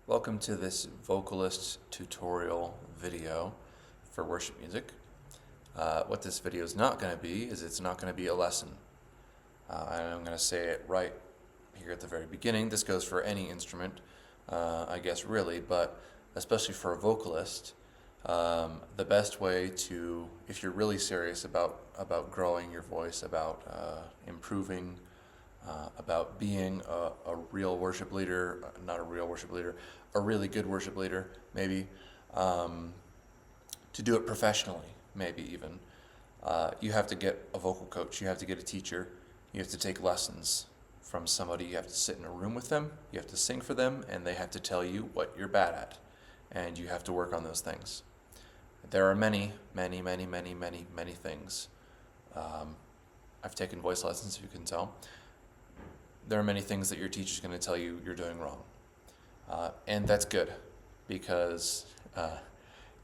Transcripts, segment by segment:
Welcome to this vocalist tutorial video for worship music. What this video is not going to be is it's not going to be a lesson. And I'm going to say it right here at the very beginning. This goes for any instrument, I guess really, but especially for a vocalist, the best way to, if you're really serious about growing your voice, about improving, about being a real worship leader, not a real worship leader, a really good worship leader, maybe, to do it professionally, maybe even. You have to get a vocal coach, you have to get a teacher, you have to take lessons from somebody, you have to sit in a room with them, you have to sing for them, and they have to tell you what you're bad at, and you have to work on those things. There are many things. I've taken voice lessons, if you can tell. There are many things that your teacher's going to tell you you're doing wrong. And that's good, because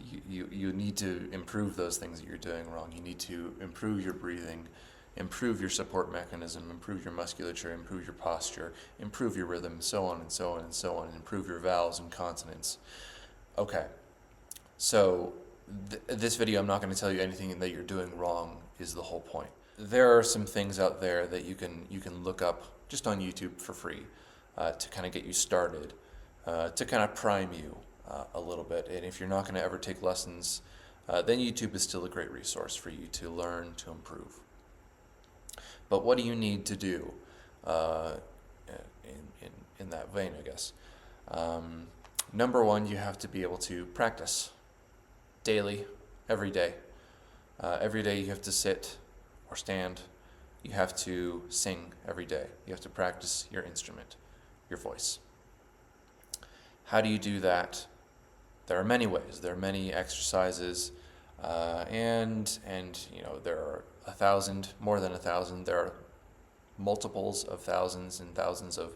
you need to improve those things that you're doing wrong. You need to improve your breathing, improve your support mechanism, improve your musculature, improve your posture, improve your rhythm, so on and so on and so on, and improve your vowels and consonants. Okay, so this video, I'm not going to tell you anything that you're doing wrong is the whole point. There are some things out there that you can look up just on YouTube for free to kind of get you started, to kind of prime you a little bit. And if you're not going to ever take lessons, then YouTube is still a great resource for you to learn to improve. But what do you need to do in that vein, I guess? Number one, you have to be able to practice daily, every day. Every day you have to sit or stand. You have to sing every day. You have to practice your instrument, your voice. How do you do that? There are many ways. There are many exercises, and you know, there are 1,000, more than 1,000. There are multiples of thousands and thousands of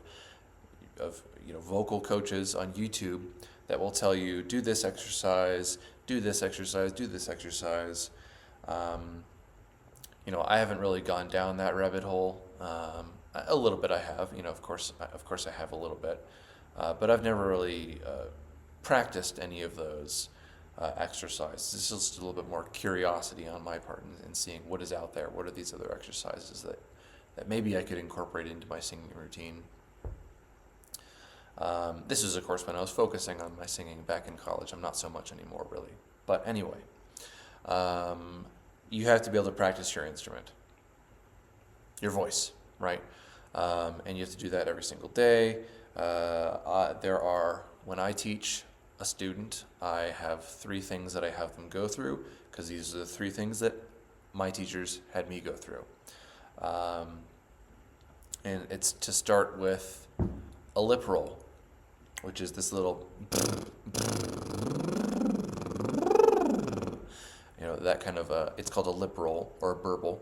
vocal coaches on YouTube that will tell you, do this exercise, do this exercise, do this exercise. I haven't really gone down that rabbit hole. A little bit I have, of course I have a little bit, but I've never really practiced any of those exercises. This is just a little bit more curiosity on my part in seeing what is out there. What are these other exercises that maybe I could incorporate into my singing routine. This is, of course, when I was focusing on my singing back in college. I'm not so much anymore, really. But anyway, you have to be able to practice your instrument, your voice, right? And you have to do that every single day. When I teach a student, I have 3 things that I have them go through, because these are the 3 things that my teachers had me go through. And it's to start with a lip roll, which is this little, that kind of it's called a lip roll or a burble.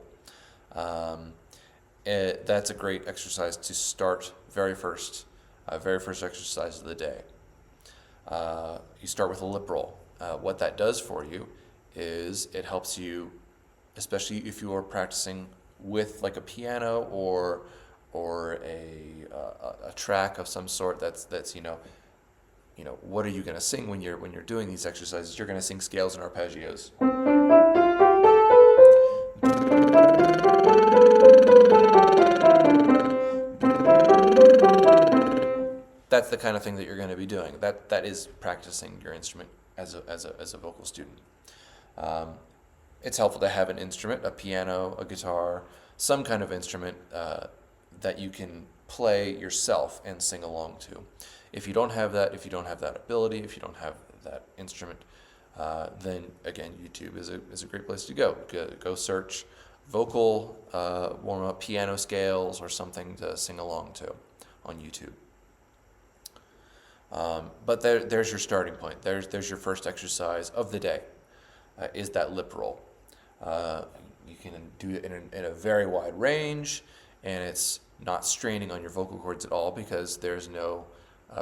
That's a great exercise to start very first exercise of the day. You start with a lip roll. What that does for you is it helps you, especially if you are practicing with like a piano or a track of some sort. That's what are you going to sing when you're doing these exercises? You're going to sing scales and arpeggios. That's the kind of thing that you're going to be doing. That is practicing your instrument as a vocal student. It's helpful to have an instrument, a piano, a guitar, some kind of instrument that you can play yourself and sing along to. If you don't have that ability, if you don't have that instrument, then again, YouTube is a great place to go. Go search vocal warm-up piano scales or something to sing along to on YouTube. But there's your starting point. There's your first exercise of the day, is that lip roll. You can do it in a very wide range, and it's not straining on your vocal cords at all, because there's no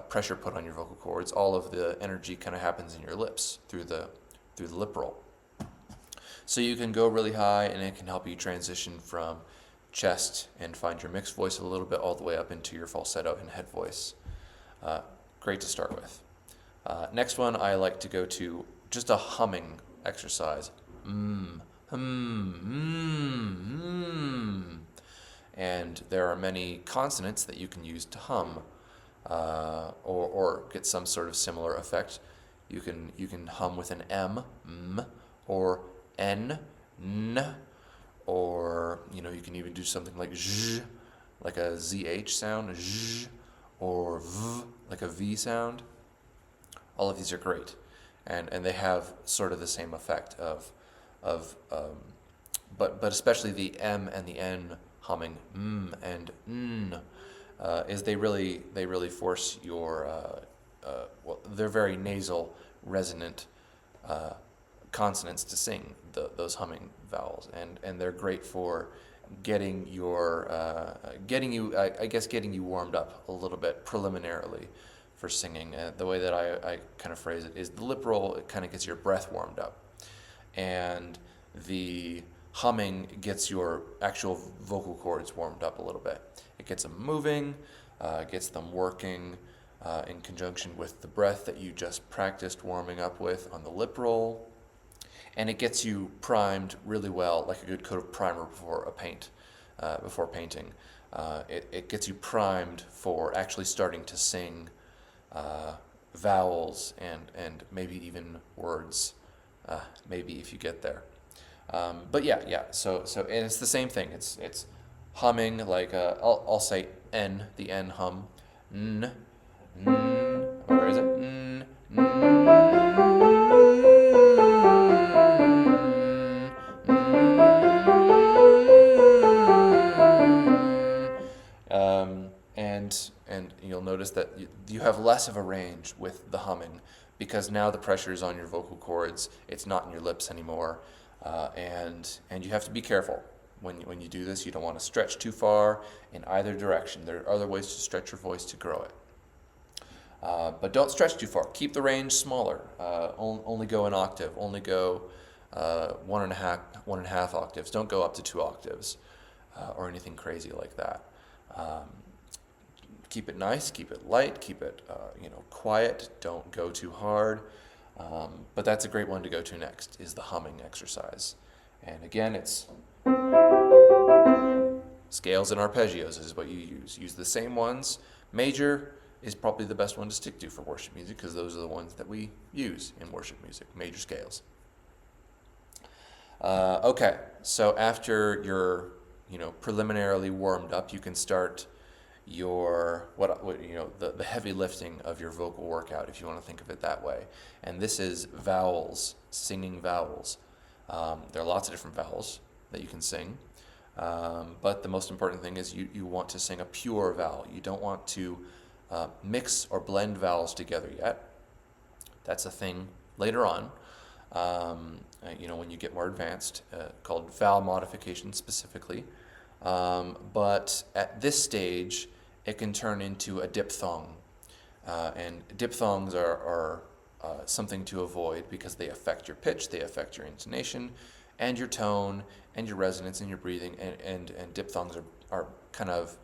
pressure put on your vocal cords. All of the energy kind of happens in your lips through the lip roll. So you can go really high, and it can help you transition from chest and find your mixed voice a little bit all the way up into your falsetto and head voice. Great to start with. Next one, I like to go to just a humming exercise. And there are many consonants that you can use to hum, or get some sort of similar effect. You can hum with an m, or n, or you can even do something like zh, like a zh sound, zh, or v, like a v sound. All of these are great, and they have sort of the same effect but especially the m and the n humming and is they really force your well, they're very nasal, resonant consonants to sing those humming vowels, and they're great for getting getting you warmed up a little bit preliminarily for singing. The way that I kind of phrase it is the lip roll, it kind of gets your breath warmed up, and the humming gets your actual vocal cords warmed up a little bit. It gets them moving, gets them working in conjunction with the breath that you just practiced warming up with on the lip roll, and it gets you primed really well, like a good coat of primer before painting. It gets you primed for actually starting to sing vowels and maybe even words, maybe if you get there. But yeah. So and it's the same thing. It's humming like I'll say n, the n hum, n, where is it? N, and you'll notice that you have less of a range with the humming, because now the pressure is on your vocal cords. It's not in your lips anymore, and you have to be careful when you do this. You don't want to stretch too far in either direction. There are other ways to stretch your voice to grow it, but don't stretch too far. Keep the range smaller. Only go an octave. Only go 1.5 octaves. Don't go up to 2 octaves or anything crazy like that. Keep it nice, keep it light, keep it quiet. Don't go too hard. But that's a great one to go to next, is the humming exercise. And again, it's scales and arpeggios is what you use. Use the same ones. Major is probably the best one to stick to for worship music, because those are the ones that we use in worship music, major scales. Okay, so after you're preliminarily warmed up, you can start your the heavy lifting of your vocal workout, if you want to think of it that way. And this is vowels, singing vowels. There are lots of different vowels that you can sing, but the most important thing is you want to sing a pure vowel. You don't want to mix or blend vowels together yet. That's a thing later on, when you get more advanced, called vowel modification specifically. But at this stage, it can turn into a diphthong. And diphthongs are something to avoid, because they affect your pitch, they affect your intonation, and your tone, and your resonance, and your breathing. And diphthongs are kind of,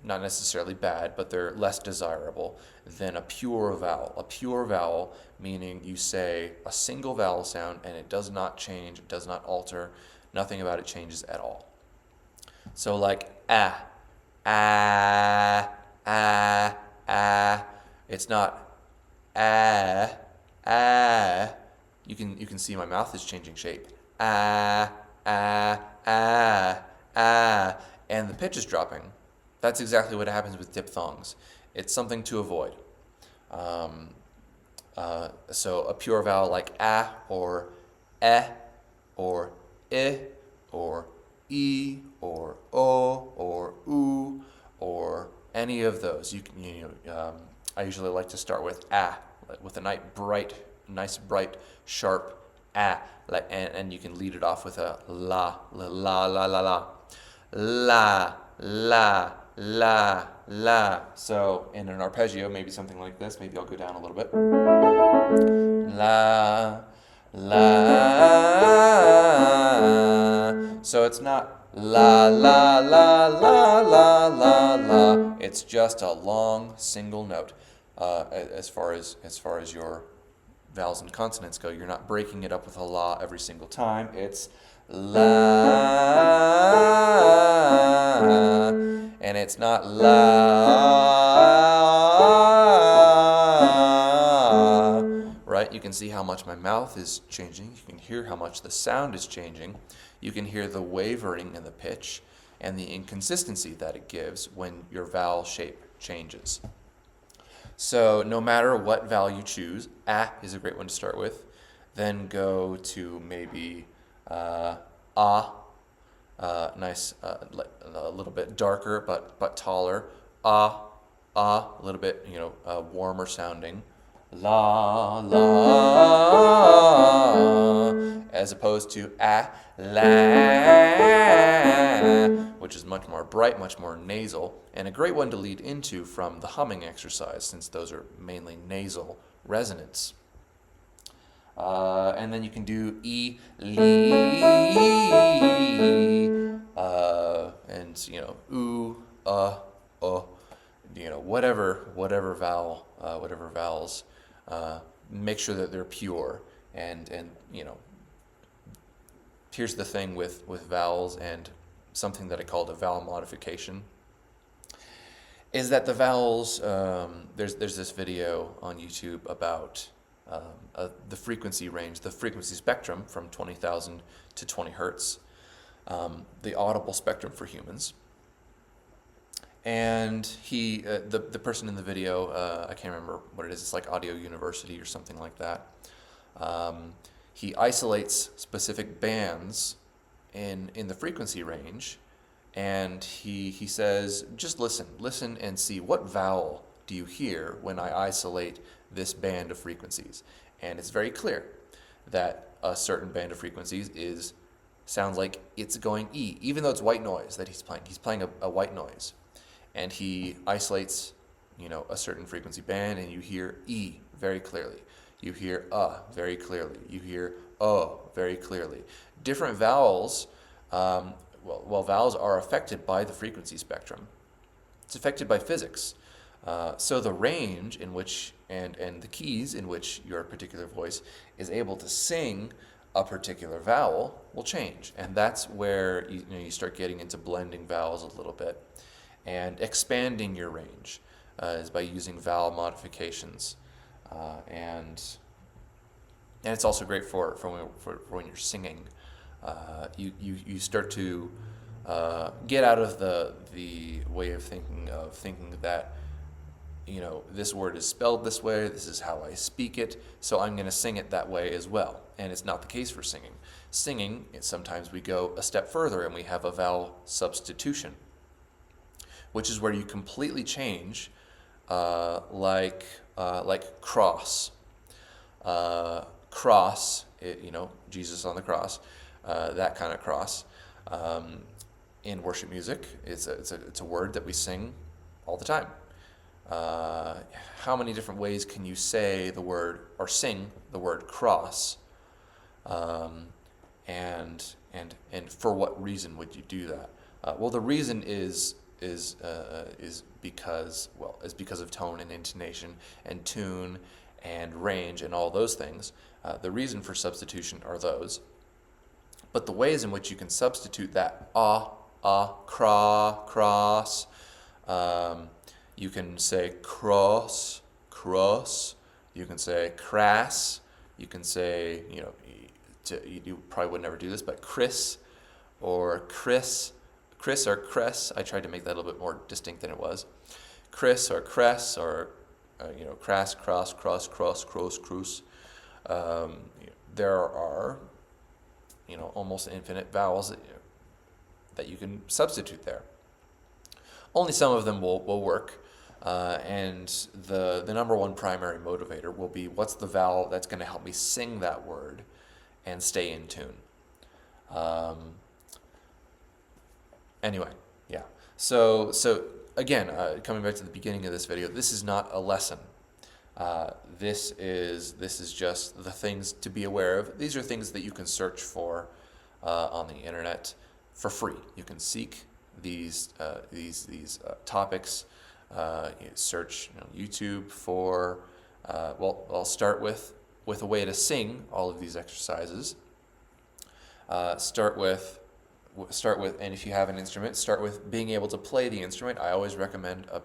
not necessarily bad, but they're less desirable than a pure vowel. A pure vowel meaning you say a single vowel sound, and it does not change, it does not alter, nothing about it changes at all. So like ah, ah, ah, ah. It's not ah, ah. You can see my mouth is changing shape. Ah, ah, ah, ah, and the pitch is dropping. That's exactly what happens with diphthongs. It's something to avoid. So a pure vowel like ah, or eh, or I, or e, or o, or u, or any of those. I usually like to start with ah, with a nice bright, sharp ah, and you can lead it off with a la, la, la, la, la, la, la, la, la, la. So in an arpeggio, maybe something like this. Maybe I'll go down a little bit. La, la. So it's not la, la, la, la, la, la, la. It's just a long single note. as far as your vowels and consonants go. You're not breaking it up with a la every single time. It's la, and it's not la, right? You can see how much my mouth is changing. You can hear how much the sound is changing. You can hear the wavering in the pitch and the inconsistency that it gives when your vowel shape changes. So no matter what vowel you choose, a is a great one to start with. Then go to maybe nice, a little bit darker but taller. A little bit warmer sounding. La la, as opposed to la, which is much more bright, much more nasal, and a great one to lead into from the humming exercise, since those are mainly nasal resonants. And then you can do e, li, and oo, whatever vowel, whatever vowels. Make sure that they're pure, and here's the thing with vowels, and something that I called a vowel modification is that the vowels, there's this video on YouTube about the frequency range, the frequency spectrum from 20,000 to 20 hertz, the audible spectrum for humans. And the person in the video, I can't remember what it is, it's like Audio University or something like that. He isolates specific bands in the frequency range, and he says, just listen and see, what vowel do you hear when I isolate this band of frequencies? And it's very clear that a certain band of frequencies sounds like it's going E, even though it's white noise that he's playing. He's playing a white noise. And he isolates, a certain frequency band, and you hear E very clearly. You hear very clearly. You hear very clearly. Different vowels, vowels are affected by the frequency spectrum. It's affected by physics. So the range in which, and the keys in which your particular voice is able to sing a particular vowel will change. And that's where you start getting into blending vowels a little bit. And expanding your range is by using vowel modifications, and it's also great for when you're singing. You start to get out of the way of thinking that this word is spelled this way. This is how I speak it, so I'm going to sing it that way as well. And it's not the case for singing. Singing, sometimes we go a step further and we have a vowel substitution, which is where you completely change, like cross. Cross, Jesus on the cross, that kind of cross. In worship music, it's a word that we sing all the time. How many different ways can you say the word or sing the word cross? And for what reason would you do that? Well, the reason is because of tone and intonation and tune and range and all those things. The reason for substitution are those. But the ways in which you can substitute that cross, you can say cross. You can say crass. You can say, you probably would never do this, but Chris or Chris or Cress. I tried to make that a little bit more distinct than it was. Chris or Cress, or crass, cross, cruise. There are almost infinite vowels that you can substitute there. Only some of them will work, and the number one primary motivator will be, what's the vowel that's going to help me sing that word and stay in tune. Anyway, yeah. So again, coming back to the beginning of this video, this is not a lesson. This is just the things to be aware of. These are things that you can search for on the internet for free. You can seek these topics Search YouTube for, well, I'll start with a way to sing all of these exercises. Start with, and if you have an instrument, start with being able to play the instrument. I always recommend a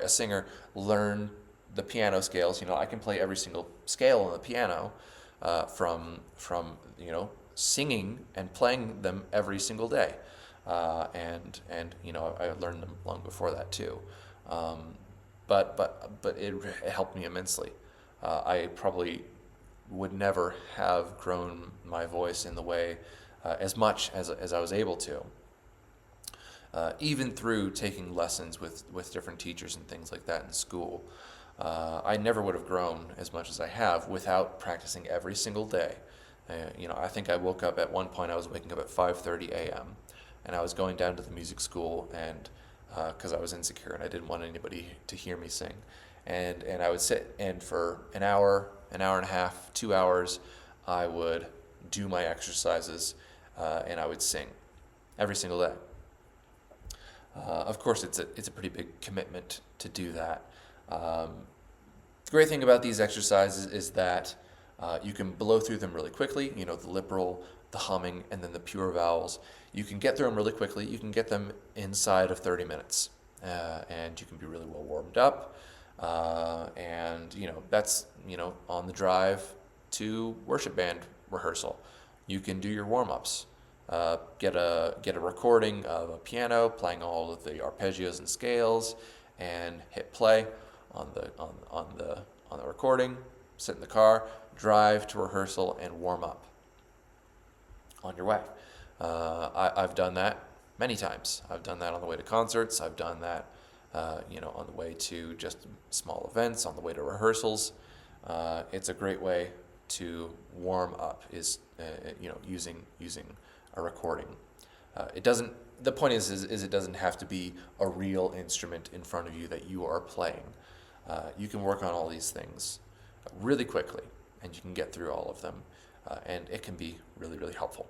singer learn the piano scales. I can play every single scale on the piano from singing and playing them every single day, and I learned them long before that too, but it helped me immensely. I probably would never have grown my voice in the way as much as I was able to, even through taking lessons with different teachers and things like that in school. I never would have grown as much as I have without practicing every single day. I think I woke up at one point. I was waking up at 5:30 a.m. and I was going down to the music school, and because I was insecure and I didn't want anybody to hear me sing, and I would sit, and for an hour and a half, 2 hours, I would do my exercises, and I would sing every single day. Of course, it's a pretty big commitment to do that. The great thing about these exercises is that you can blow through them really quickly. The lip roll, the humming, and then the pure vowels. You can get through them really quickly. You can get them inside of 30 minutes, and you can be really well warmed up. And that's on the drive to worship band rehearsal. You can do your warm-ups. Get a recording of a piano playing all of the arpeggios and scales, and hit play on the recording. Sit in the car, drive to rehearsal, and warm up on your way. I've done that many times. I've done that on the way to concerts. I've done that on the way to just small events, on the way to rehearsals. It's a great way to warm up, is using a recording. The point is it doesn't have to be a real instrument in front of you that you are playing. You can work on all these things really quickly, and you can get through all of them, and it can be really, really helpful.